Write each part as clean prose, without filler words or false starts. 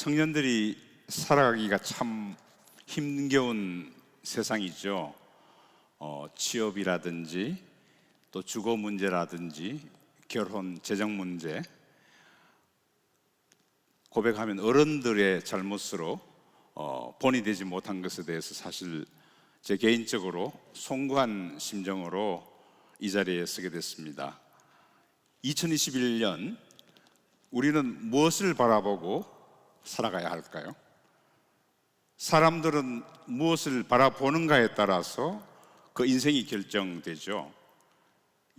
청년들이 살아가기가 참 힘겨운 세상이죠. 취업이라든지 또 주거 문제라든지 결혼, 재정 문제, 고백하면 어른들의 잘못으로 본이 되지 못한 것에 대해서 사실 제 개인적으로 송구한 심정으로 이 자리에 서게 됐습니다. 2021년 우리는 무엇을 바라보고 살아가야 할까요? 사람들은 무엇을 바라보는가에 따라서 그 인생이 결정되죠.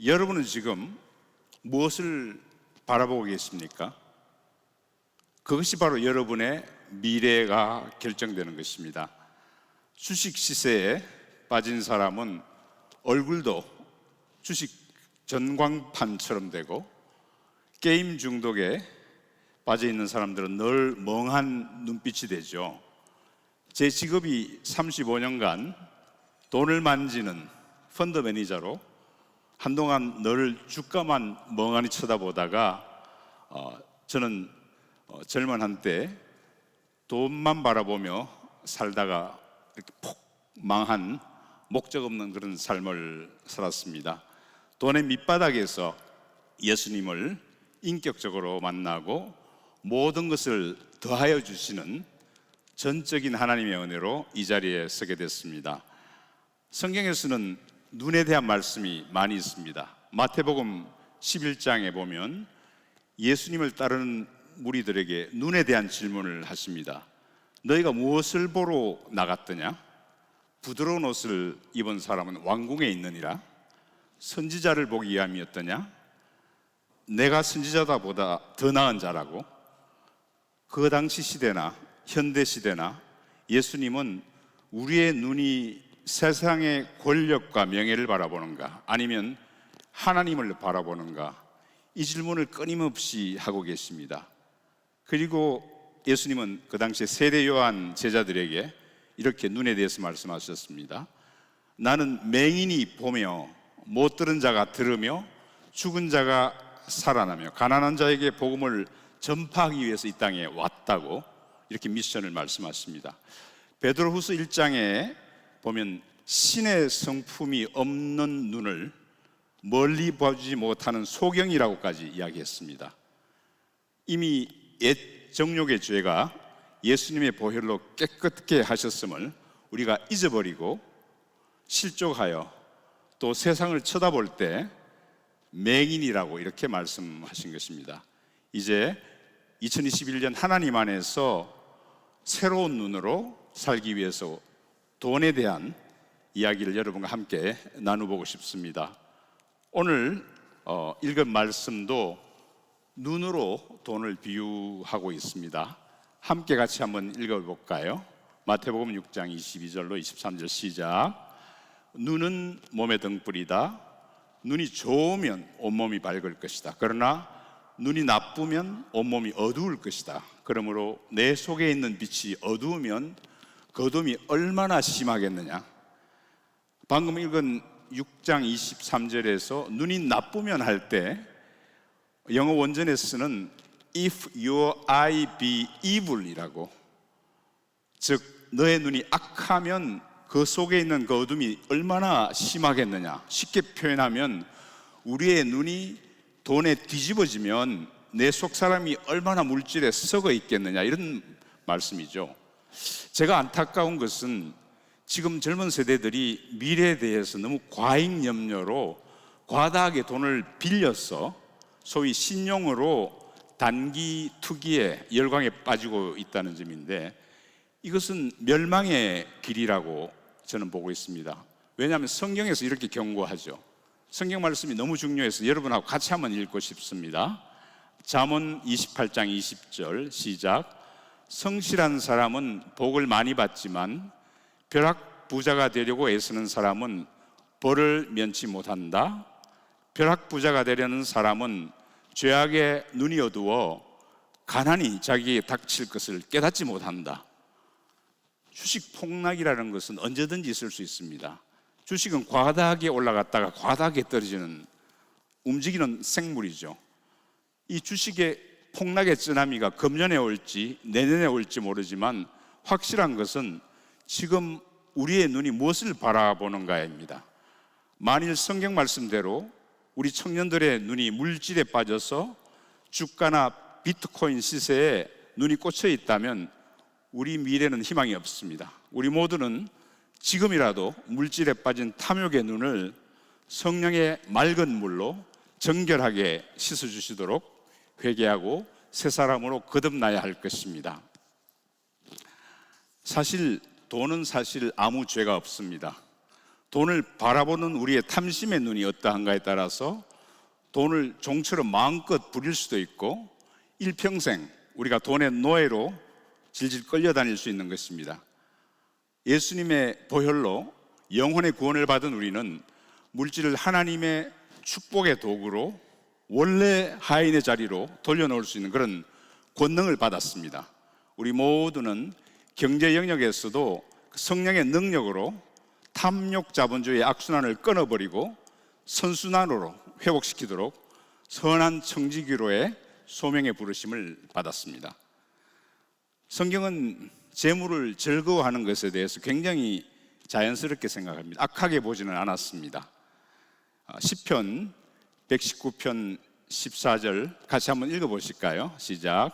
여러분은 지금 무엇을 바라보고 계십니까? 그것이 바로 여러분의 미래가 결정되는 것입니다. 주식 시세에 빠진 사람은 얼굴도 주식 전광판처럼 되고, 게임 중독에 빠져 있는 사람들은 늘 멍한 눈빛이 되죠. 제 직업이 35년간 돈을 만지는 펀드 매니저로 한동안 늘 주가만 멍하니 쳐다보다가 저는 젊은 한때 돈만 바라보며 살다가 이렇게 폭 망한 목적 없는 그런 삶을 살았습니다. 돈의 밑바닥에서 예수님을 인격적으로 만나고 모든 것을 더하여 주시는 전적인 하나님의 은혜로 이 자리에 서게 됐습니다. 성경에서는 눈에 대한 말씀이 많이 있습니다. 마태복음 11장에 보면 예수님을 따르는 무리들에게 눈에 대한 질문을 하십니다. 너희가 무엇을 보러 나갔더냐? 부드러운 옷을 입은 사람은 왕궁에 있느니라. 선지자를 보기 위함이었더냐? 내가 선지자보다 더 나은 자라고. 그 당시 시대나 현대 시대나 예수님은 우리의 눈이 세상의 권력과 명예를 바라보는가, 아니면 하나님을 바라보는가, 이 질문을 끊임없이 하고 계십니다. 그리고 예수님은 그 당시에 세례 요한 제자들에게 이렇게 눈에 대해서 말씀하셨습니다. 나는 맹인이 보며 못 들은 자가 들으며 죽은 자가 살아나며 가난한 자에게 복음을 전파하기 위해서 이 땅에 왔다고 이렇게 미션을 말씀하십니다. 베드로후서 1장에 보면 신의 성품이 없는 눈을 멀리 봐주지 못하는 소경이라고까지 이야기했습니다. 이미 옛 정욕의 죄가 예수님의 보혈로 깨끗게 하셨음을 우리가 잊어버리고 실족하여 또 세상을 쳐다볼 때 맹인이라고 이렇게 말씀하신 것입니다. 이제 2021년 하나님 안에서 새로운 눈으로 살기 위해서 돈에 대한 이야기를 여러분과 함께 나눠보고 싶습니다. 오늘 읽은 말씀도 눈으로 돈을 비유하고 있습니다. 함께 같이 한번 읽어볼까요? 마태복음 6장 22절로 23절 시작. 눈은 몸의 등불이다. 눈이 좋으면 온몸이 밝을 것이다. 그러나 눈이 나쁘면 온몸이 어두울 것이다. 그러므로 내 속에 있는 빛이 어두우면 그 어둠이 얼마나 심하겠느냐. 방금 읽은 6장 23절에서 눈이 나쁘면 할 때 영어 원전에 쓰는 if your eye be evil이라고, 즉 너의 눈이 악하면 그 속에 있는 그 어둠이 얼마나 심하겠느냐. 쉽게 표현하면 우리의 눈이 돈에 뒤집어지면 내 속 사람이 얼마나 물질에 썩어 있겠느냐, 이런 말씀이죠. 제가 안타까운 것은 지금 젊은 세대들이 미래에 대해서 너무 과잉 염려로 과다하게 돈을 빌려서 소위 신용으로 단기 투기에 열광에 빠지고 있다는 점인데, 이것은 멸망의 길이라고 저는 보고 있습니다. 왜냐하면 성경에서 이렇게 경고하죠. 성경 말씀이 너무 중요해서 여러분하고 같이 한번 읽고 싶습니다. 잠언 28장 20절 시작. 성실한 사람은 복을 많이 받지만 벼락 부자가 되려고 애쓰는 사람은 벌을 면치 못한다. 벼락 부자가 되려는 사람은 죄악에 눈이 어두워 가난이 자기에게 닥칠 것을 깨닫지 못한다. 주식 폭락이라는 것은 언제든지 있을 수 있습니다. 주식은 과다하게 올라갔다가 과다하게 떨어지는 움직이는 생물이죠. 이 주식의 폭락의 쓰나미가 금년에 올지 내년에 올지 모르지만 확실한 것은 지금 우리의 눈이 무엇을 바라보는가입니다. 만일 성경 말씀대로 우리 청년들의 눈이 물질에 빠져서 주가나 비트코인 시세에 눈이 꽂혀 있다면 우리 미래는 희망이 없습니다. 우리 모두는 지금이라도 물질에 빠진 탐욕의 눈을 성령의 맑은 물로 정결하게 씻어주시도록 회개하고 새 사람으로 거듭나야 할 것입니다. 돈은 사실 아무 죄가 없습니다. 돈을 바라보는 우리의 탐심의 눈이 어떠한가에 따라서 돈을 종처럼 마음껏 부릴 수도 있고 일평생 우리가 돈의 노예로 질질 끌려다닐 수 있는 것입니다. 예수님의 보혈로 영혼의 구원을 받은 우리는 물질을 하나님의 축복의 도구로 원래 하인의 자리로 돌려놓을 수 있는 그런 권능을 받았습니다. 우리 모두는 경제 영역에서도 성령의 능력으로 탐욕 자본주의의 악순환을 끊어버리고 선순환으로 회복시키도록 선한 청지기로의 소명의 부르심을 받았습니다. 성경은 재물을 즐거워하는 것에 대해서 굉장히 자연스럽게 생각합니다. 악하게 보지는 않았습니다. 시편 119편 14절 같이 한번 읽어보실까요? 시작.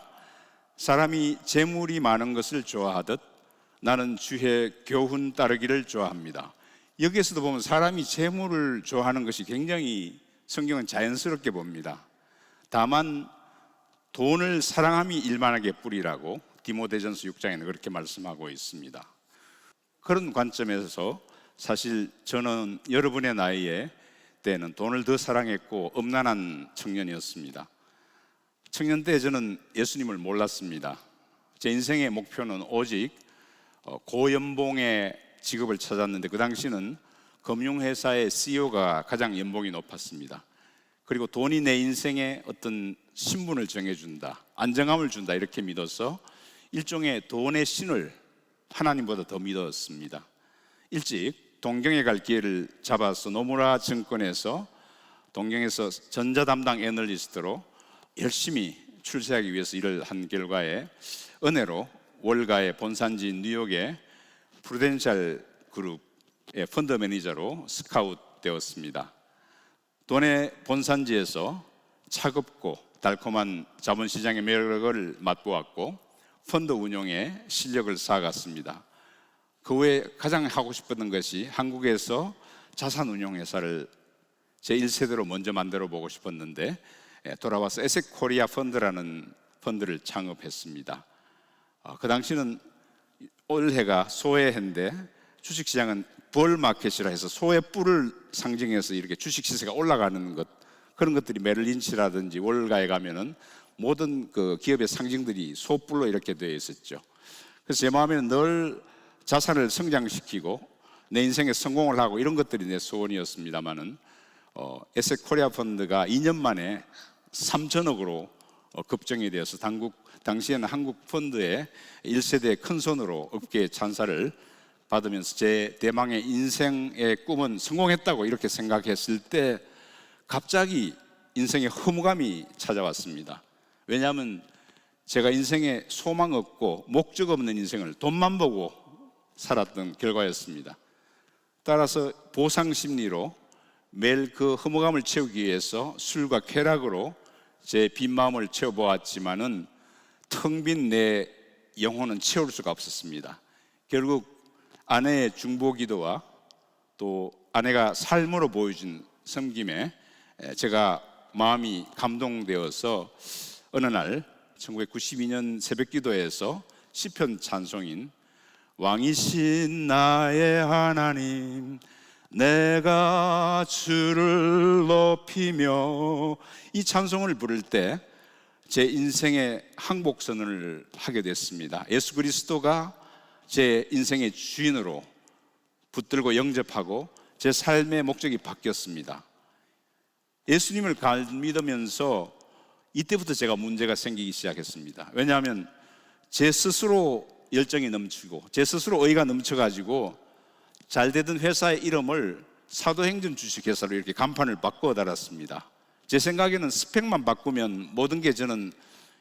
사람이 재물이 많은 것을 좋아하듯 나는 주의 교훈 따르기를 좋아합니다. 여기에서도 보면 사람이 재물을 좋아하는 것이 굉장히 성경은 자연스럽게 봅니다. 다만 돈을 사랑함이 일만하게 뿌리라고 디모데전서 6장에는 그렇게 말씀하고 있습니다. 그런 관점에서 사실 저는 여러분의 나이에 때는 돈을 더 사랑했고 음란한 청년이었습니다. 청년 때 저는 예수님을 몰랐습니다. 제 인생의 목표는 오직 고연봉의 직업을 찾았는데 그 당시는 금융회사의 CEO가 가장 연봉이 높았습니다. 그리고 돈이 내 인생의 어떤 신분을 정해준다, 안정감을 준다 이렇게 믿어서 일종의 돈의 신을 하나님보다 더 믿었습니다. 일찍 동경에 갈 기회를 잡아서 노무라 증권에서 동경에서 전자 담당 애널리스트로 열심히 출세하기 위해서 일을 한 결과에 은혜로 월가의 본산지인 뉴욕의 프루덴셜 그룹의 펀드 매니저로 스카우트 되었습니다. 돈의 본산지에서 차갑고 달콤한 자본시장의 매력을 맛보았고 펀드 운용에 실력을 쌓아갔습니다. 그 후에 가장 하고 싶었던 것이 한국에서 자산운용회사를 제1세대로 먼저 만들어 보고 싶었는데 돌아와서 에셋코리아 펀드라는 펀드를 창업했습니다. 그 당시는 올해가 소의 해인데 주식시장은 벌마켓이라 해서 소의 뿔을 상징해서 이렇게 주식 시세가 올라가는 것, 그런 것들이 메릴린치라든지 월가에 가면은 모든 그 기업의 상징들이 소뿔로 이렇게 되어 있었죠. 그래서 제 마음에는 늘 자산을 성장시키고 내 인생에 성공을 하고 이런 것들이 내 소원이었습니다만은 에셋코리아 펀드가 2년 만에 3천억으로 급증이 되어서 당시에는 한국 펀드의 1세대의 큰 손으로 업계의 찬사를 받으면서 제 대망의 인생의 꿈은 성공했다고 이렇게 생각했을 때 갑자기 인생의 허무감이 찾아왔습니다. 왜냐하면 제가 인생에 소망 없고 목적 없는 인생을 돈만 보고 살았던 결과였습니다. 따라서 보상 심리로 매일 그 허무감을 채우기 위해서 술과 쾌락으로 제 빈 마음을 채워보았지만은 텅 빈 내 영혼은 채울 수가 없었습니다. 결국 아내의 중보기도와 또 아내가 삶으로 보여준 섬김에 제가 마음이 감동되어서 어느 날 1992년 새벽기도에서 시편 찬송인 왕이신 나의 하나님 내가 주를 높이며 이 찬송을 부를 때 제 인생의 항복선언을 하게 됐습니다. 예수 그리스도가 제 인생의 주인으로 붙들고 영접하고 제 삶의 목적이 바뀌었습니다. 예수님을 믿으면서 이때부터 제가 문제가 생기기 시작했습니다. 왜냐하면 제 스스로 열정이 넘치고 제 스스로 의가 넘쳐가지고 잘 되던 회사의 이름을 사도행전 주식회사로 이렇게 간판을 바꾸어 달았습니다. 제 생각에는 스펙만 바꾸면 모든 게 저는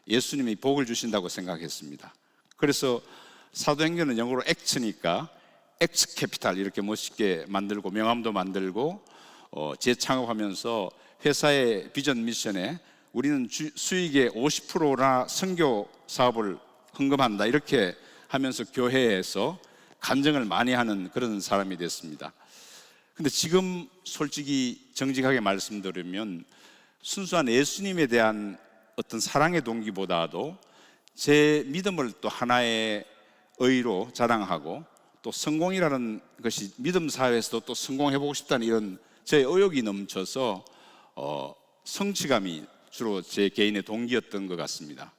예수님이 복을 주신다고 생각했습니다. 그래서 사도행전은 영어로 액츠니까 엑스 캐피탈 이렇게 멋있게 만들고 명함도 만들고 재창업하면서 회사의 비전 미션에 우리는 수익의 50%나 선교 사업을 헌금한다 이렇게 하면서 교회에서 간증을 많이 하는 그런 사람이 됐습니다. 근데 지금 솔직히 정직하게 말씀드리면 순수한 예수님에 대한 어떤 사랑의 동기보다도 제 믿음을 또 하나의 의로 자랑하고 또 성공이라는 것이 믿음 사회에서도 또 성공해보고 싶다는 이런 제 의욕이 넘쳐서 성취감이 주로 제 개인의 동기였던 것 같습니다.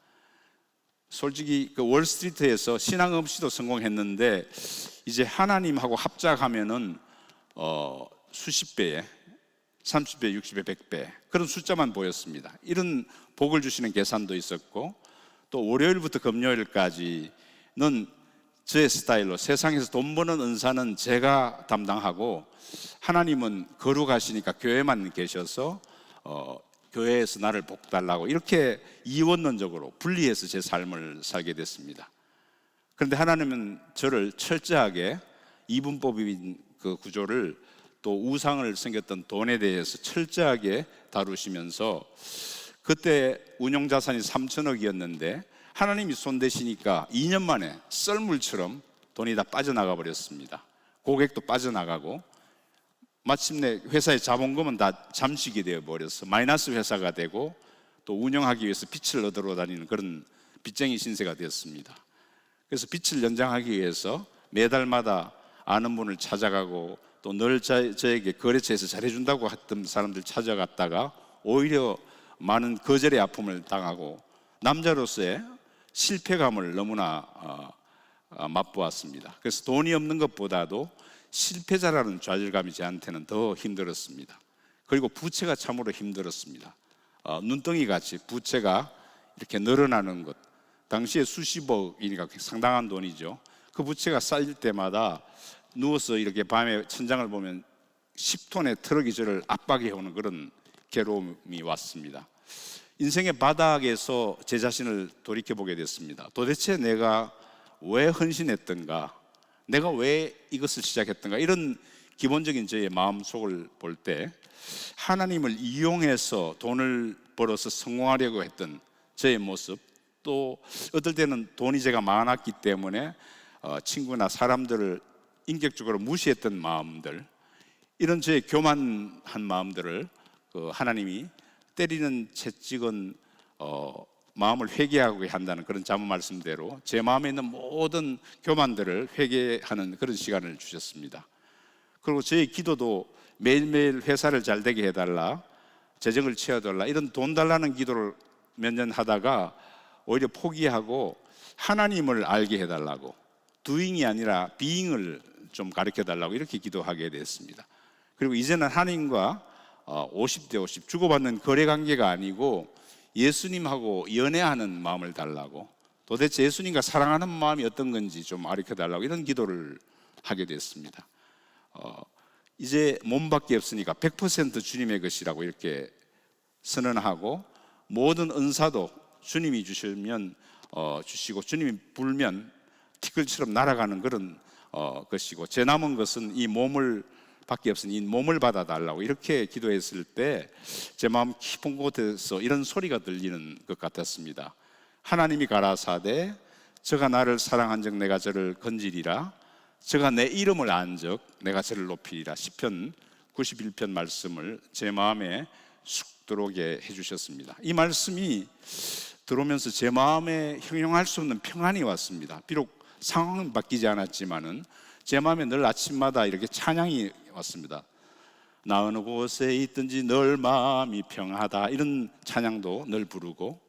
솔직히 그 월스트리트에서 신앙 없이도 성공했는데 이제 하나님하고 합작하면은 수십 배에 30배, 60배, 100배 그런 숫자만 보였습니다. 이런 복을 주시는 계산도 있었고 또 월요일부터 금요일까지는 제 스타일로 세상에서 돈 버는 은사는 제가 담당하고 하나님은 거룩하시니까 교회만 계셔서 교회에서 나를 복달라고 이렇게 이원론적으로 분리해서 제 삶을 살게 됐습니다. 그런데 하나님은 저를 철저하게 이분법인 그 구조를 또 우상을 섬겼던 돈에 대해서 철저하게 다루시면서 그때 운용자산이 3천억이었는데 하나님이 손대시니까 2년 만에 썰물처럼 돈이 다 빠져나가 버렸습니다. 고객도 빠져나가고 마침내 회사의 자본금은 다 잠식이 되어 버려서 마이너스 회사가 되고 또 운영하기 위해서 빚을 얻으러 다니는 그런 빚쟁이 신세가 되었습니다. 그래서 빚을 연장하기 위해서 매달마다 아는 분을 찾아가고 또 늘 저에게 거래처에서 잘해준다고 했던 사람들 찾아갔다가 오히려 많은 거절의 아픔을 당하고 남자로서의 실패감을 너무나 맛보았습니다. 그래서 돈이 없는 것보다도 실패자라는 좌절감이 저한테는 더 힘들었습니다. 그리고 부채가 참으로 힘들었습니다. 눈덩이 같이 부채가 이렇게 늘어나는 것, 당시에 수십억이니까 상당한 돈이죠. 그 부채가 쌓일 때마다 누워서 이렇게 밤에 천장을 보면 10톤의 트럭이 저를 압박해오는 그런 괴로움이 왔습니다. 인생의 바닥에서 제 자신을 돌이켜보게 됐습니다. 도대체 내가 왜 헌신했던가, 내가 왜 이것을 시작했던가, 이런 기본적인 저의 마음속을 볼 때 하나님을 이용해서 돈을 벌어서 성공하려고 했던 저의 모습, 또 어떨 때는 돈이 제가 많았기 때문에 친구나 사람들을 인격적으로 무시했던 마음들, 이런 저의 교만한 마음들을 하나님이 때리는 채찍은 마음을 회개하게 한다는 그런 자문 말씀대로 제 마음에 있는 모든 교만들을 회개하는 그런 시간을 주셨습니다. 그리고 저의 기도도 매일매일 회사를 잘 되게 해달라, 재정을 채워달라, 이런 돈 달라는 기도를 몇 년 하다가 오히려 포기하고 하나님을 알게 해달라고, doing이 아니라 being을 좀 가르쳐 달라고 이렇게 기도하게 됐습니다. 그리고 이제는 하나님과 50대 50 주고받는 거래 관계가 아니고 예수님하고 연애하는 마음을 달라고, 도대체 예수님과 사랑하는 마음이 어떤 건지 좀 가르쳐 달라고 이런 기도를 하게 됐습니다. 이제 몸밖에 없으니까 100% 주님의 것이라고 이렇게 선언하고, 모든 은사도 주님이 주시면 주시고 주님이 불면 티끌처럼 날아가는 그런 것이고, 제 남은 것은 이 몸을 밖에 없으니 이 몸을 받아달라고 이렇게 기도했을 때 제 마음 깊은 곳에서 이런 소리가 들리는 것 같았습니다. 하나님이 가라사대 저가 나를 사랑한즉 내가 저를 건지리라, 저가 내 이름을 안즉 내가 저를 높이리라. 시편 91편 말씀을 제 마음에 쑥 들어오게 해주셨습니다. 이 말씀이 들어오면서 제 마음에 형용할 수 없는 평안이 왔습니다. 비록 상황은 바뀌지 않았지만은 제 마음에 늘 아침마다 이렇게 찬양이 왔습니다. 나 어느 곳에 있든지 늘 마음이 평하다, 이런 찬양도 늘 부르고,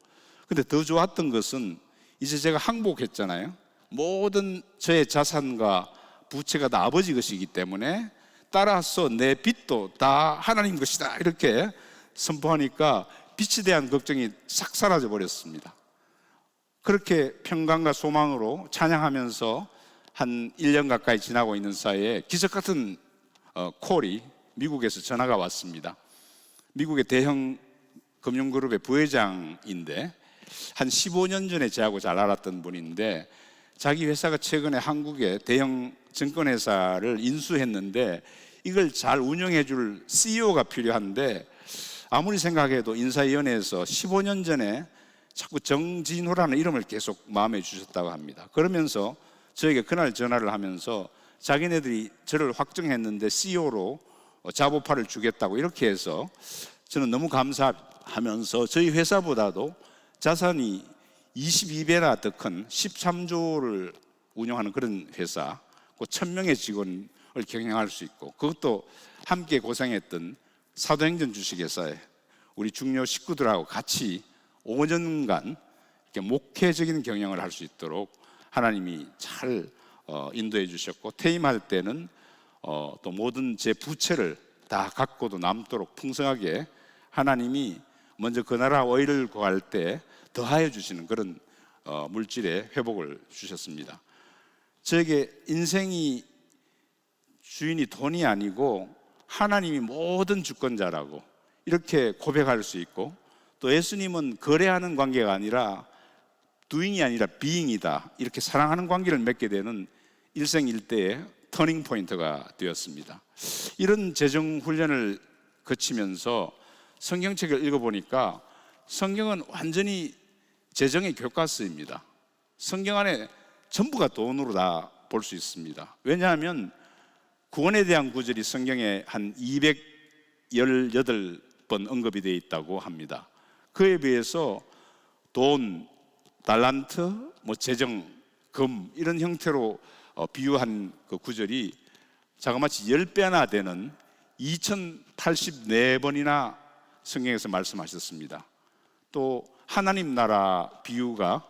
근데 더 좋았던 것은 이제 제가 항복했잖아요. 모든 저의 자산과 부채가 다 아버지 것이기 때문에 따라서 내 빚도 다 하나님 것이다 이렇게 선포하니까 빚에 대한 걱정이 싹 사라져 버렸습니다. 그렇게 평강과 소망으로 찬양하면서 한 1년 가까이 지나고 있는 사이에 기적 같은 콜이 미국에서 전화가 왔습니다. 미국의 대형 금융그룹의 부회장인데 한 15년 전에 저하고 잘 알았던 분인데 자기 회사가 최근에 한국의 대형 증권회사를 인수했는데 이걸 잘 운영해 줄 CEO가 필요한데 아무리 생각해도 인사위원회에서 15년 전에 자꾸 정진호라는 이름을 계속 마음에 주셨다고 합니다. 그러면서 저에게 그날 전화를 하면서 자기네들이 저를 확정했는데 CEO로 자보파를 주겠다고 이렇게 해서 저는 너무 감사하면서 저희 회사보다도 자산이 22배나 더 큰 13조를 운영하는 그런 회사, 1000명의 직원을 경영할 수 있고 그것도 함께 고생했던 사도행전 주식회사에 우리 중요 식구들하고 같이 5년간 이렇게 목회적인 경영을 할 수 있도록 하나님이 잘 인도해 주셨고 퇴임할 때는 또 모든 제 부채를 다 갖고도 남도록 풍성하게 하나님이 먼저 그 나라 의를 구할 때 더하여 주시는 그런 물질의 회복을 주셨습니다. 저에게 인생이 주인이 돈이 아니고 하나님이 모든 주권자라고 이렇게 고백할 수 있고 또 예수님은 거래하는 관계가 아니라 doing이 아니라 being이다 이렇게 사랑하는 관계를 맺게 되는 일생일대의 터닝 포인트가 되었습니다. 이런 재정 훈련을 거치면서 성경책을 읽어보니까 성경은 완전히 재정의 교과서입니다. 성경 안에 전부가 돈으로 다 볼 수 있습니다. 왜냐하면 구원에 대한 구절이 성경에 한 218번 언급이 되어 있다고 합니다. 그에 비해서 돈, 달란트, 재정, 금 이런 형태로 비유한 그 구절이 자그마치 10배나 되는 2084번이나 성경에서 말씀하셨습니다. 또 하나님 나라 비유가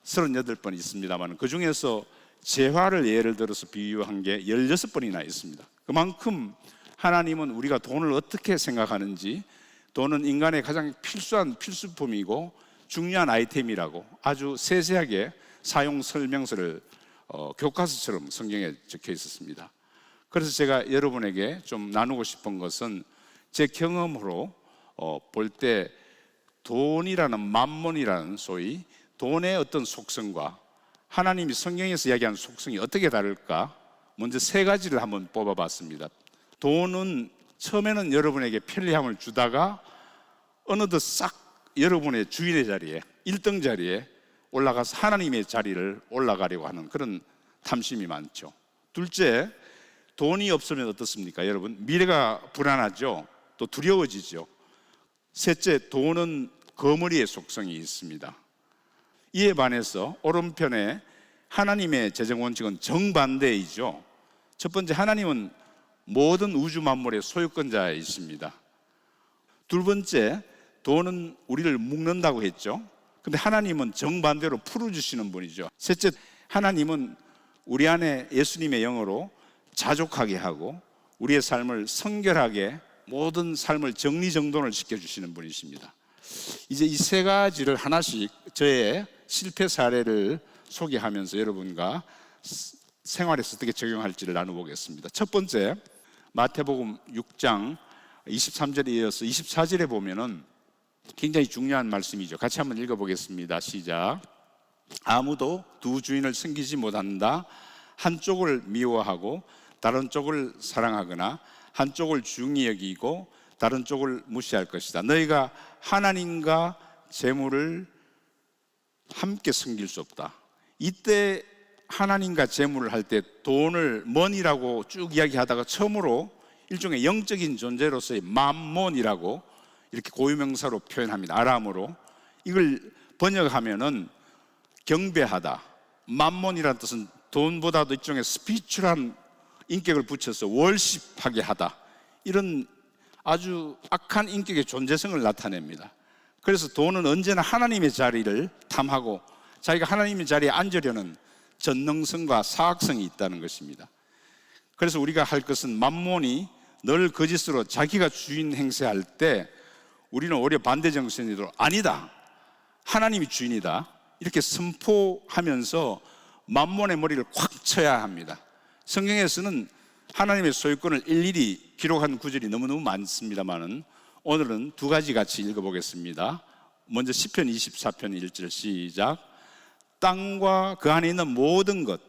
38번 있습니다만 그 중에서 재화를 예를 들어서 비유한 게 16번이나 있습니다. 그만큼 하나님은 우리가 돈을 어떻게 생각하는지 돈은 인간의 가장 필수한 필수품이고 중요한 아이템이라고 아주 세세하게 사용 설명서를 교과서처럼 성경에 적혀 있었습니다. 그래서 제가 여러분에게 좀 나누고 싶은 것은 제 경험으로 볼 때 돈이라는 만몬이라는 소위 돈의 어떤 속성과 하나님이 성경에서 이야기하는 속성이 어떻게 다를까? 먼저 세 가지를 한번 뽑아봤습니다. 돈은 처음에는 여러분에게 편리함을 주다가 어느덧 싹 여러분의 주인의 자리에 1등 자리에 올라가서 하나님의 자리를 올라가려고 하는 그런 탐심이 많죠. 둘째, 돈이 없으면 어떻습니까? 여러분, 미래가 불안하죠. 또 두려워지죠. 셋째, 돈은 거머리의 속성이 있습니다. 이에 반해서 오른편에 하나님의 재정 원칙은 정반대이죠. 첫 번째, 하나님은 모든 우주 만물의 소유권자이십니다. 두 번째, 돈은 우리를 묶는다고 했죠. 근데 하나님은 정반대로 풀어주시는 분이죠. 셋째, 하나님은 우리 안에 예수님의 영으로 자족하게 하고 우리의 삶을 성결하게 모든 삶을 정리정돈을 시켜주시는 분이십니다. 이제 이 세 가지를 하나씩 저의 실패 사례를 소개하면서 여러분과 생활에서 어떻게 적용할지를 나눠보겠습니다. 첫 번째, 마태복음 6장 23절에 이어서 24절에 보면은 굉장히 중요한 말씀이죠. 같이 한번 읽어보겠습니다. 시작. 아무도 두 주인을 섬기지 못한다. 한쪽을 미워하고 다른 쪽을 사랑하거나 한쪽을 중히 여기고 다른 쪽을 무시할 것이다. 너희가 하나님과 재물을 함께 섬길 수 없다. 이때 하나님과 재물을 할 때 돈을 money라고 쭉 이야기하다가 처음으로 일종의 영적인 존재로서의 맘몬이라고 이렇게 고유명사로 표현합니다. 아람어로. 이걸 번역하면은 경배하다. 맘몬이라는 뜻은 돈보다도 일종의 스피추한 인격을 붙여서 월십하게 하다. 이런 아주 악한 인격의 존재성을 나타냅니다. 그래서 돈은 언제나 하나님의 자리를 탐하고 자기가 하나님의 자리에 앉으려는 전능성과 사악성이 있다는 것입니다. 그래서 우리가 할 것은 맘몬이 늘 거짓으로 자기가 주인 행세할 때 우리는 오히려 반대 정신으로 아니다, 하나님이 주인이다 이렇게 선포하면서 맘몬의 머리를 콱 쳐야 합니다. 성경에서는 하나님의 소유권을 일일이 기록한 구절이 너무너무 많습니다만은 오늘은 두 가지 같이 읽어보겠습니다. 먼저 시편 24편 1절 시작. 땅과 그 안에 있는 모든 것,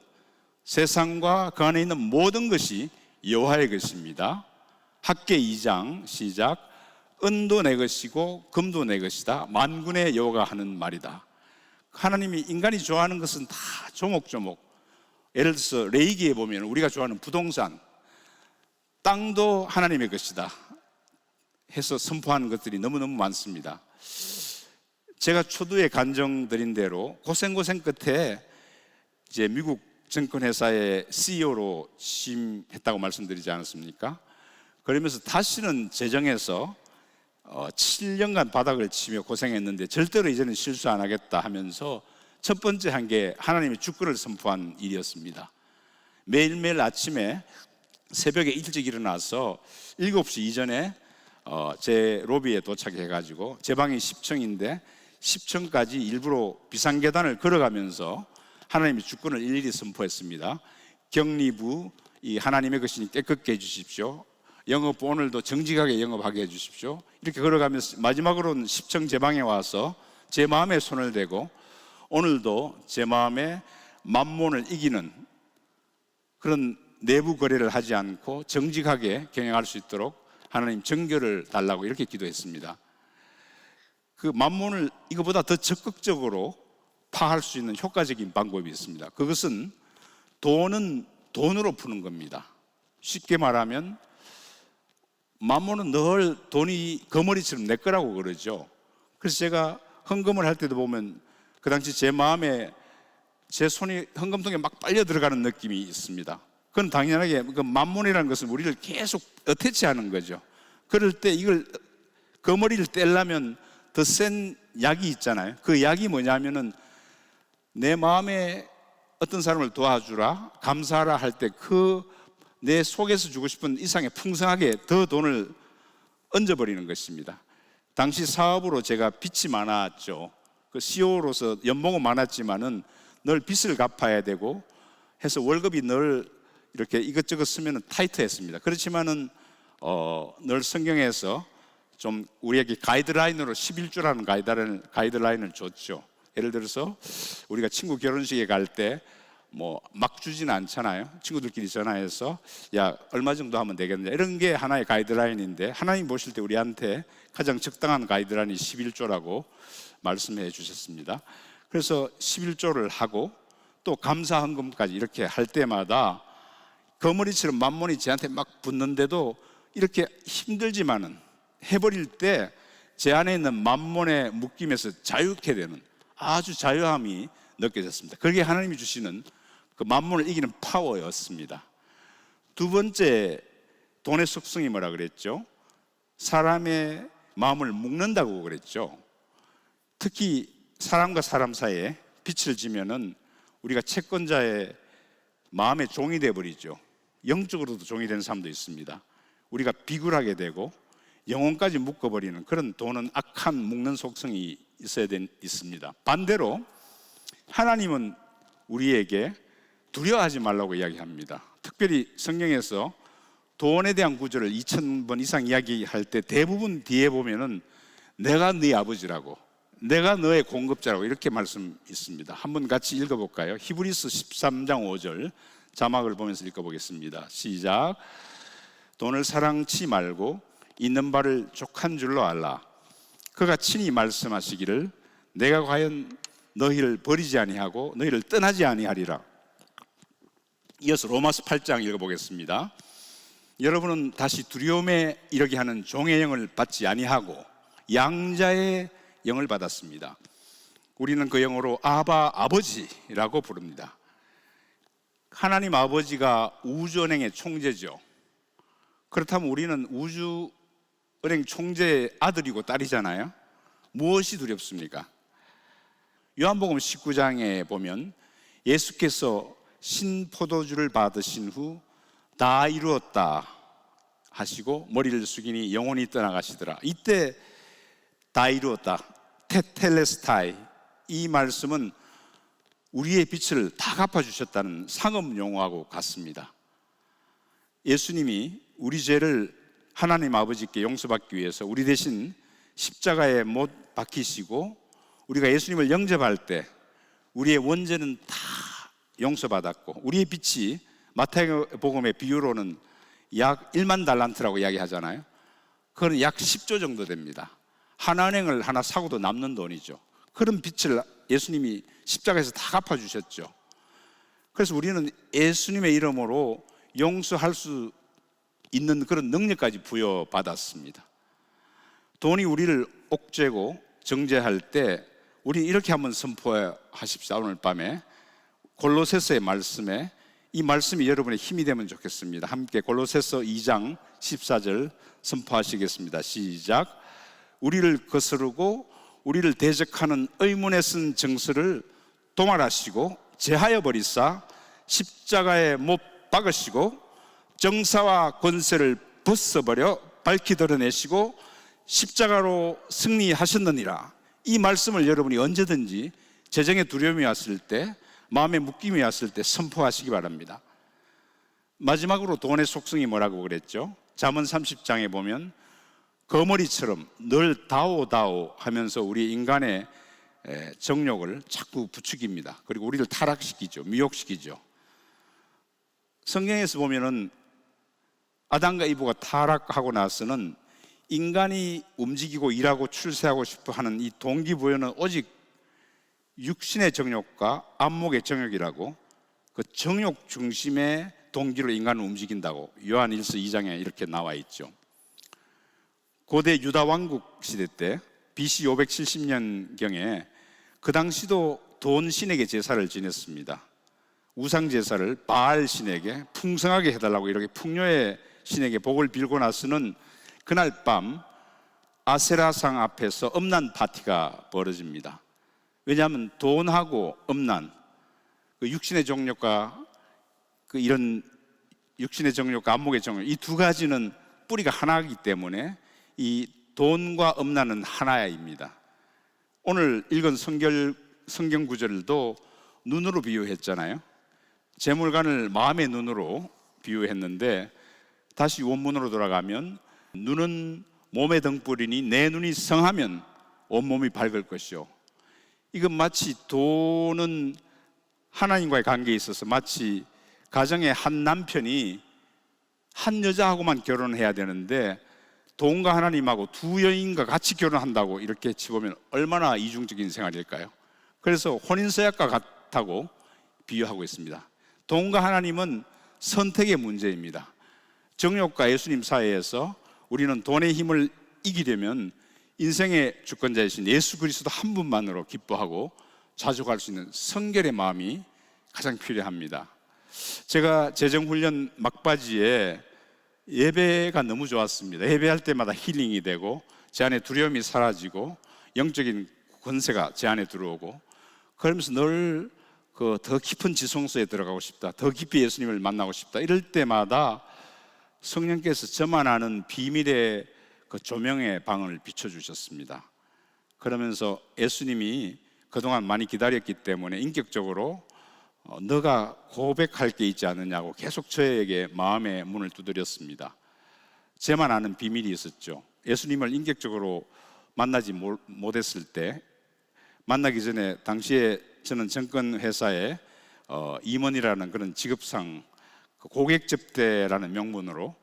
세상과 그 안에 있는 모든 것이 여호와의 것입니다. 학개 2장 시작. 은도 내 것이고 금도 내 것이다. 만군의 여호와가 하는 말이다. 하나님이 인간이 좋아하는 것은 다 조목조목, 예를 들어서 레이기에 보면 우리가 좋아하는 부동산, 땅도 하나님의 것이다 해서 선포하는 것들이 너무너무 많습니다. 제가 초두에 간정드린 대로 고생 끝에 이제 미국 증권회사의 CEO로 취임했다고 말씀드리지 않았습니까? 그러면서 다시는 재정에서 7년간 바닥을 치며 고생했는데 절대로 이제는 실수 안 하겠다 하면서 첫 번째 한 게 하나님의 주권을 선포한 일이었습니다. 매일매일 아침에 새벽에 일찍 일어나서 7시 이전에 제 로비에 도착해가지고 제 방이 10층인데 10층까지 일부러 비상계단을 걸어가면서 하나님의 주권을 일일이 선포했습니다. 격리부, 이 하나님의 것이니 깨끗게 해주십시오. 영업 오늘도 정직하게 영업하게 해주십시오. 이렇게 걸어가면서 마지막으로는 10층 제 방에 와서 제 마음에 손을 대고 오늘도 제 마음에 만몬을 이기는 그런 내부 거래를 하지 않고 정직하게 경영할 수 있도록 하나님 정결을 달라고 이렇게 기도했습니다. 그 만몬을 이거보다 더 적극적으로 파할 수 있는 효과적인 방법이 있습니다. 그것은 돈은 돈으로 푸는 겁니다. 쉽게 말하면 만몬은 늘 돈이 거머리처럼 내 거라고 그러죠. 그래서 제가 헌금을 할 때도 보면 그 당시 제 마음에 제 손이 헌금통에 막 빨려 들어가는 느낌이 있습니다. 그건 당연하게 그 만몬이라는 것은 우리를 계속 어태치하는 거죠. 그럴 때 이걸 거머리를 떼려면 더 센 약이 있잖아요. 그 약이 뭐냐면은 내 마음에 어떤 사람을 도와주라, 감사하라 할 때 그 내 속에서 주고 싶은 이상의 풍성하게 더 돈을 얹어버리는 것입니다. 당시 사업으로 제가 빚이 많았죠. 그 CEO로서 연봉은 많았지만은 늘 빚을 갚아야 되고 해서 월급이 늘 이렇게 이것저것 쓰면 타이트했습니다. 그렇지만은 늘 성경에서 좀 우리에게 가이드라인으로 11조라는 가이드라인을 줬죠. 예를 들어서 우리가 친구 결혼식에 갈 때 뭐 막 주지는 않잖아요. 친구들끼리 전화해서 야 얼마 정도 하면 되겠냐 이런 게 하나의 가이드라인인데 하나님 보실 때 우리한테 가장 적당한 가이드라인이 11조라고 말씀해 주셨습니다. 그래서 11조를 하고 또 감사 헌금까지 이렇게 할 때마다 거머리처럼 만몬이 저한테 막 붙는데도 이렇게 힘들지만은 해버릴 때 제 안에 있는 만몬의 묶임에서 자유케 되는 아주 자유함이 느껴졌습니다. 그게 하나님이 주시는 그 만몬을 이기는 파워였습니다. 두 번째, 돈의 속성이 뭐라 그랬죠? 사람의 마음을 묶는다고 그랬죠. 특히 사람과 사람 사이에 빚을 지면은 우리가 채권자의 마음의 종이 되어버리죠. 영적으로도 종이 되는 사람도 있습니다. 우리가 비굴하게 되고 영혼까지 묶어버리는 그런 돈은 악한 묶는 속성이 있습니다. 반대로 하나님은 우리에게 두려워하지 말라고 이야기합니다. 특별히 성경에서 돈에 대한 구절을 2000번 이상 이야기할 때 대부분 뒤에 보면은 내가 네 아버지라고, 내가 너의 공급자라고 이렇게 말씀 있습니다. 한번 같이 읽어볼까요? 히브리서 13장 5절 자막을 보면서 읽어보겠습니다. 시작. 돈을 사랑치 말고 있는 바를 족한 줄로 알라. 그가 친히 말씀하시기를 내가 과연 너희를 버리지 아니하고 너희를 떠나지 아니하리라. 이어서 로마서 8장 읽어보겠습니다. 여러분은 다시 두려움에 이르게 하는 종의 영을 받지 아니하고 양자의 영을 받았습니다. 우리는 그 영어로 아바 아버지라고 부릅니다. 하나님 아버지가 우주은행의 총재죠. 그렇다면 우리는 우주은행 총재의 아들이고 딸이잖아요. 무엇이 두렵습니까? 요한복음 19장에 보면 예수께서 신포도주를 받으신 후 다 이루었다 하시고 머리를 숙이니 영혼이 떠나가시더라. 이때 다 이루었다, 테텔레스타이, 이 말씀은 우리의 빚을 다 갚아주셨다는 상업 용어하고 같습니다. 예수님이 우리 죄를 하나님 아버지께 용서받기 위해서 우리 대신 십자가에 못 박히시고 우리가 예수님을 영접할 때 우리의 원죄는 다 용서받았고 우리의 빛이 마태복음의 비유로는 약 1만 달란트라고 이야기하잖아요. 그건 약 10조 정도 됩니다. 하나 은행을 하나 사고도 남는 돈이죠. 그런 빛을 예수님이 십자가에서 다 갚아주셨죠. 그래서 우리는 예수님의 이름으로 용서할 수 있는 그런 능력까지 부여받았습니다. 돈이 우리를 옥죄고 정죄할 때 우리 이렇게 한번 선포하십시다. 오늘 밤에 골로새서의 말씀에 이 말씀이 여러분의 힘이 되면 좋겠습니다. 함께 골로새서 2장 14절 선포하시겠습니다. 시작. 우리를 거스르고 우리를 대적하는 의문에 쓴 정서를 도말하시고 제하여 버리사 십자가에 못 박으시고 정사와 권세를 벗어버려 밝히 드러내시고 십자가로 승리하셨느니라. 이 말씀을 여러분이 언제든지 재정의 두려움이 왔을 때, 마음의 묶임이 왔을 때 선포하시기 바랍니다. 마지막으로 돈의 속성이 뭐라고 그랬죠? 잠언 30장에 보면 거머리처럼 늘 다오다오 하면서 우리 인간의 정욕을 자꾸 부추깁니다. 그리고 우리를 타락시키죠. 미혹시키죠. 성경에서 보면은 아담과 이브가 타락하고 나서는 인간이 움직이고 일하고 출세하고 싶어 하는 이 동기부여는 오직 육신의 정욕과 안목의 정욕이라고, 그 정욕 중심의 동기로 인간을 움직인다고 요한 1서 2장에 이렇게 나와 있죠. 고대 유다 왕국 시대 때 BC 570년경에 그 당시도 돈 신에게 제사를 지냈습니다. 우상 제사를 바알 신에게 풍성하게 해달라고 이렇게 풍요의 신에게 복을 빌고 나서는 그날 밤 아세라상 앞에서 음란 파티가 벌어집니다. 왜냐하면 돈하고 음란, 그 육신의 정욕과 그 이런 육신의 정욕과 안목의 정욕, 이 두 가지는 뿌리가 하나이기 때문에 이 돈과 음란은 하나입니다. 오늘 읽은 성경 구절도 눈으로 비유했잖아요. 재물관을 마음의 눈으로 비유했는데, 다시 원문으로 돌아가면 눈은 몸의 등불이니 내 눈이 성하면 온몸이 밝을 것이요. 이건 마치 돈은 하나님과의 관계에 있어서 마치 가정의 한 남편이 한 여자하고만 결혼해야 되는데 돈과 하나님하고 두 여인과 같이 결혼한다고 이렇게 치보면 얼마나 이중적인 생활일까요? 그래서 혼인서약과 같다고 비유하고 있습니다. 돈과 하나님은 선택의 문제입니다. 정욕과 예수님 사이에서 우리는 돈의 힘을 이기려면 인생의 주권자이신 예수 그리스도 한 분만으로 기뻐하고 자족할 수 있는 성결의 마음이 가장 필요합니다. 제가 재정훈련 막바지에 예배가 너무 좋았습니다. 예배할 때마다 힐링이 되고 제 안에 두려움이 사라지고 영적인 권세가 제 안에 들어오고, 그러면서 늘 더 깊은 지성소에 들어가고 싶다, 더 깊이 예수님을 만나고 싶다, 이럴 때마다 성령께서 저만 아는 비밀의 그 조명의 방을 비춰주셨습니다. 그러면서 예수님이 그동안 많이 기다렸기 때문에 인격적으로 너가 고백할 게 있지 않느냐고 계속 저에게 마음의 문을 두드렸습니다. 저만 아는 비밀이 있었죠. 예수님을 인격적으로 만나지 못했을 때, 만나기 전에 당시에 저는 증권회사에 임원이라는 그런 직업상 고객 접대라는 명분으로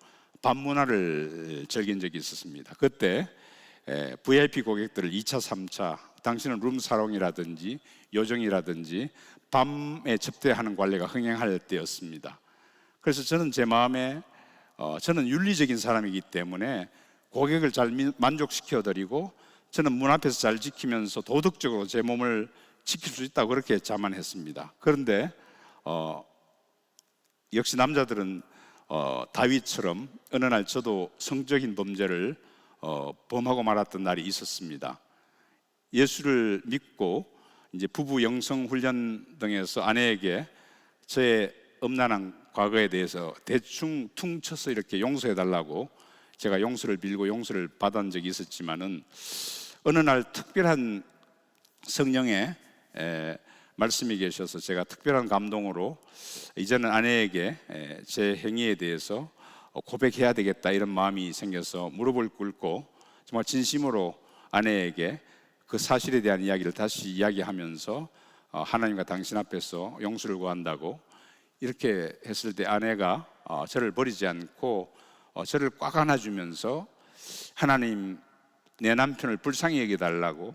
밤 문화를 즐긴 적이 있었습니다. 그때 VIP 고객들을 2차, 3차, 당신은 룸사롱이라든지 요정이라든지 밤에 접대하는 관례가 흥행할 때였습니다. 그래서 저는 제 마음에 저는 윤리적인 사람이기 때문에 고객을 잘 만족시켜드리고 저는 문 앞에서 잘 지키면서 도덕적으로 제 몸을 지킬 수 있다고 그렇게 자만했습니다. 그런데 역시 남자들은 다윗처럼 어느 날 저도 성적인 범죄를 범하고 말았던 날이 있었습니다. 예수를 믿고 이제 부부 영성 훈련 등에서 아내에게 저의 음란한 과거에 대해서 대충 퉁쳐서 이렇게 용서해 달라고 제가 용서를 빌고 용서를 받은 적이 있었지만은, 어느 날 특별한 성령의 말씀이 계셔서 제가 특별한 감동으로 이제는 아내에게 제 행위에 대해서 고백해야 되겠다 이런 마음이 생겨서 무릎을 꿇고 정말 진심으로 아내에게 그 사실에 대한 이야기를 다시 이야기하면서 하나님과 당신 앞에서 용서를 구한다고 이렇게 했을 때 아내가 저를 버리지 않고 저를 꽉 안아주면서 하나님, 내 남편을 불쌍히 여겨달라고,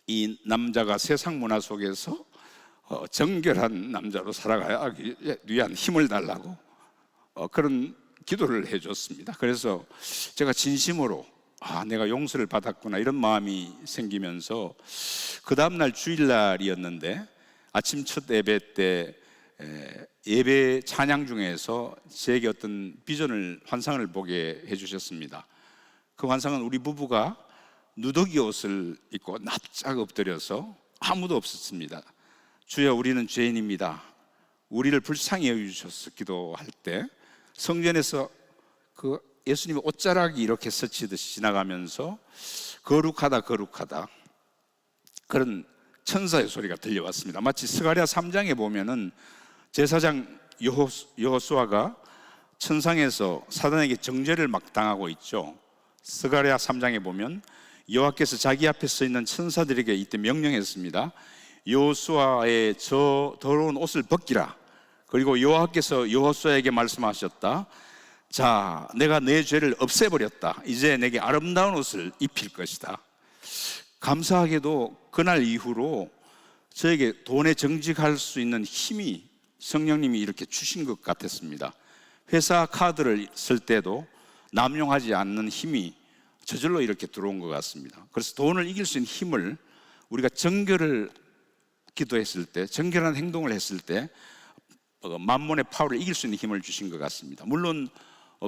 이 남자가 세상 문화 속에서 정결한 남자로 살아가기 위한 힘을 달라고 그런 기도를 해줬습니다. 그래서 제가 진심으로 내가 용서를 받았구나 이런 마음이 생기면서 그 다음날 주일날이었는데 아침 첫 예배 때 예배 찬양 중에서 제게 어떤 비전을, 환상을 보게 해주셨습니다. 그 환상은 우리 부부가 누더기 옷을 입고 납작 엎드려서 아무도 없었습니다. 주여, 우리는 죄인입니다, 우리를 불쌍히 여겨주셔서 기도할 때 성전에서 그 예수님의 옷자락이 이렇게 스치듯이 지나가면서 거룩하다 거룩하다 그런 천사의 소리가 들려왔습니다. 마치 스가랴 3장에 보면은 제사장 여호수아가 천상에서 사단에게 정죄를 막 당하고 있죠. 스가랴 3장에 보면 여호와께서 자기 앞에 서 있는 천사들에게 이때 명령했습니다. 여호수아의 저 더러운 옷을 벗기라. 그리고 여호와께서 여호수아에게 말씀하셨다. 자, 내가 내 죄를 없애버렸다. 이제 내게 아름다운 옷을 입힐 것이다. 감사하게도 그날 이후로 저에게 돈에 정직할 수 있는 힘이 성령님이 이렇게 주신 것 같았습니다. 회사 카드를 쓸 때도 남용하지 않는 힘이 저절로 이렇게 들어온 것 같습니다. 그래서 돈을 이길 수 있는 힘을 우리가 정결을 기도했을 때, 정결한 행동을 했을 때 만몬의 파워를 이길 수 있는 힘을 주신 것 같습니다. 물론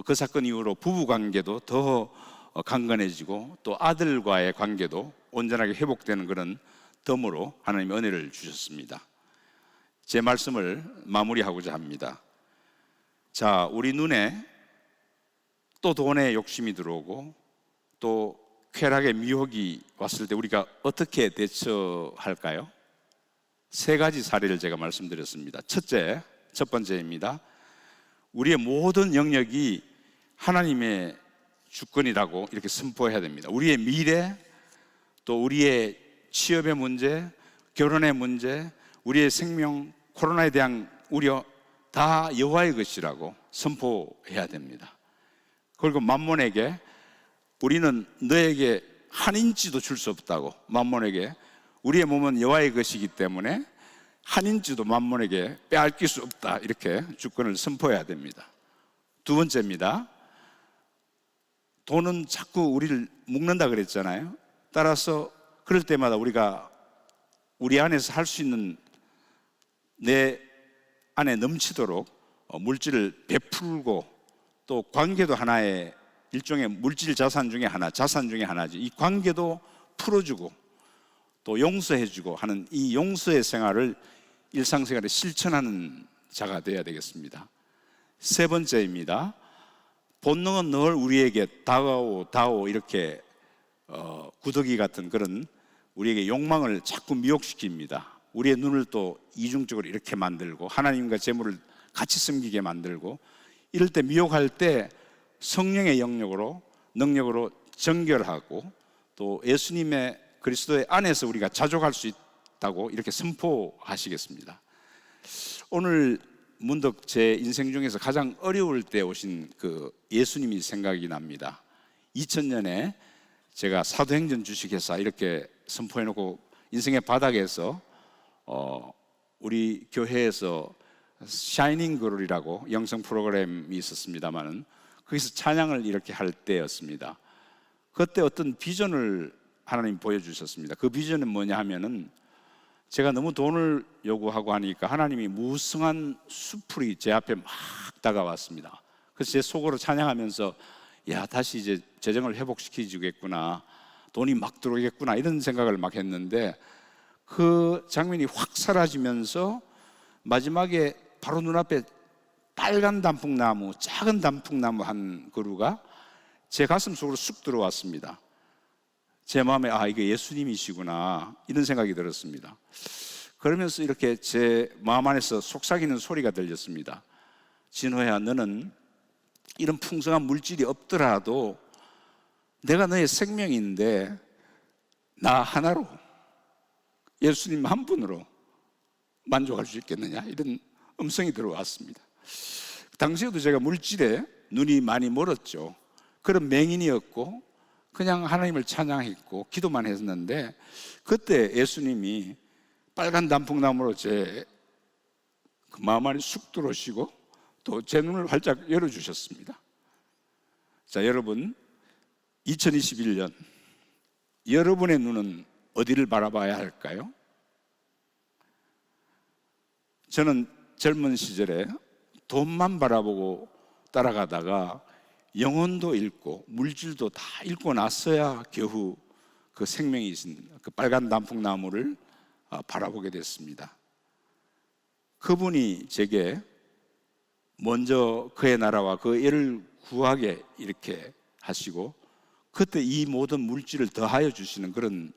그 사건 이후로 부부 관계도 더 강건해지고 또 아들과의 관계도 온전하게 회복되는 그런 덤으로 하나님의 은혜를 주셨습니다. 제 말씀을 마무리하고자 합니다. 자, 우리 눈에 또 돈에 욕심이 들어오고 또 쾌락의 미혹이 왔을 때 우리가 어떻게 대처할까요? 세 가지 사례를 제가 말씀드렸습니다. 첫 번째입니다. 우리의 모든 영역이 하나님의 주권이라고 이렇게 선포해야 됩니다. 우리의 미래, 또 우리의 취업의 문제, 결혼의 문제, 우리의 생명, 코로나에 대한 우려 다 여호와의 것이라고 선포해야 됩니다. 그리고 만몬에게 우리는 너에게 한 인치도 줄 수 없다고, 만몬에게 우리의 몸은 여호와의 것이기 때문에 한 인치도 만몬에게 빼앗길 수 없다, 이렇게 주권을 선포해야 됩니다. 두 번째입니다. 돈은 자꾸 우리를 묶는다 그랬잖아요. 따라서 그럴 때마다 우리가 우리 안에서 할 수 있는, 내 안에 넘치도록 물질을 베풀고, 또 관계도 하나의 일종의 물질 자산 중에 하나지. 이 관계도 풀어주고 또 용서해주고 하는 이 용서의 생활을 일상생활에 실천하는 자가 되어야 되겠습니다. 세 번째입니다. 본능은 늘 우리에게 다가오 이렇게 구더기 같은 그런 우리에게 욕망을 자꾸 미혹시킵니다. 우리의 눈을 또 이중적으로 이렇게 만들고 하나님과 재물을 같이 섬기게 만들고, 이럴 때 미혹할 때 성령의 영역으로, 능력으로 정결하고 또 예수님의 그리스도의 안에서 우리가 자족할 수 있다고 이렇게 선포하시겠습니다. 오늘 문득 제 인생 중에서 가장 어려울 때 오신 그 예수님이 생각이 납니다. 2000년에 제가 사도행전 주식회사 이렇게 선포해놓고 인생의 바닥에서 우리 교회에서 샤이닝 그롤이라고 영성 프로그램이 있었습니다만은 거기서 찬양을 이렇게 할 때였습니다. 그때 어떤 비전을 하나님 보여주셨습니다. 그 비전은 뭐냐 하면은, 제가 너무 돈을 요구하고 하니까 하나님이 무성한 수풀이 제 앞에 막 다가왔습니다. 그래서 제 속으로 찬양하면서 야, 다시 이제 재정을 회복시켜 주겠구나, 돈이 막 들어오겠구나, 이런 생각을 막 했는데, 그 장면이 확 사라지면서 마지막에 바로 눈앞에 빨간 단풍나무, 작은 단풍나무 한 그루가 제 가슴 속으로 쑥 들어왔습니다. 제 마음에 이게 예수님이시구나, 이런 생각이 들었습니다. 그러면서 이렇게 제 마음 안에서 속삭이는 소리가 들렸습니다. 진호야, 너는 이런 풍성한 물질이 없더라도 내가 너의 생명인데 나 하나로, 예수님 한 분으로 만족할 수 있겠느냐, 이런 음성이 들어왔습니다. 당시에도 제가 물질에 눈이 많이 멀었죠. 그런 맹인이었고 그냥 하나님을 찬양했고 기도만 했는데, 그때 예수님이 빨간 단풍나무로 제 그 마음 안에 쑥 들어오시고 또 제 눈을 활짝 열어주셨습니다. 자, 여러분, 2021년 여러분의 눈은 어디를 바라봐야 할까요? 저는 젊은 시절에 돈만 바라보고 따라가다가 영혼도 잃고 물질도 다 잃고 났어야 겨우 그 생명이 있는 그 빨간 단풍나무를 바라보게 됐습니다. 그분이 제게 먼저 그의 나라와 그 일을 구하게 이렇게 하시고, 그때 이 모든 물질을 더하여 주시는 그런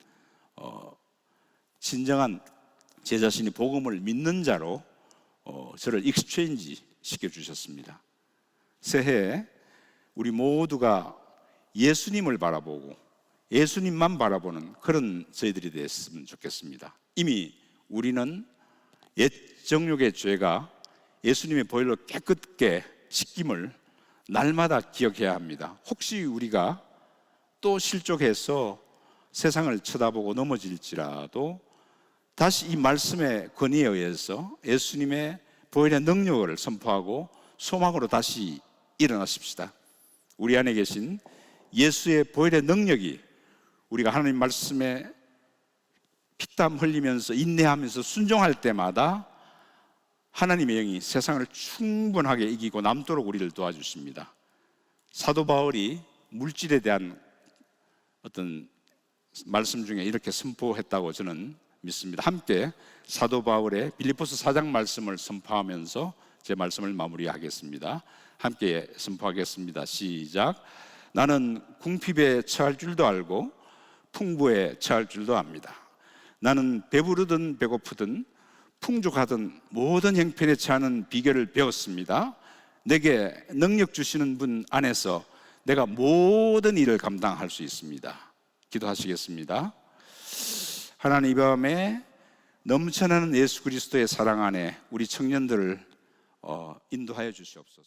진정한 제 자신이 복음을 믿는 자로 저를 익스체인지 시켜주셨습니다. 새해에 우리 모두가 예수님을 바라보고 예수님만 바라보는 그런 저희들이 됐으면 좋겠습니다. 이미 우리는 옛 정욕의 죄가 예수님의 보혈로 깨끗게 씻김을 날마다 기억해야 합니다. 혹시 우리가 또 실족해서 세상을 쳐다보고 넘어질지라도 다시 이 말씀의 권위에 의해서 예수님의 보혈의 능력을 선포하고 소망으로 다시 일어나십시다. 우리 안에 계신 예수의 보혈의 능력이 우리가 하나님 말씀에 피땀 흘리면서 인내하면서 순종할 때마다 하나님의 영이 세상을 충분하게 이기고 남도록 우리를 도와주십니다. 사도 바울이 물질에 대한 어떤 말씀 중에 이렇게 선포했다고 저는 믿습니다. 함께 사도 바울의 빌립보서 4장 말씀을 선포하면서 제 말씀을 마무리하겠습니다. 함께 선포하겠습니다. 시작. 나는 궁핍에 처할 줄도 알고 풍부에 처할 줄도 압니다. 나는 배부르든 배고프든 풍족하든 모든 형편에 처하는 비결을 배웠습니다. 내게 능력 주시는 분 안에서 내가 모든 일을 감당할 수 있습니다. 기도하시겠습니다. 하나님, 이 밤에 넘쳐나는 예수 그리스도의 사랑 안에 우리 청년들을 인도하여 주시옵소서.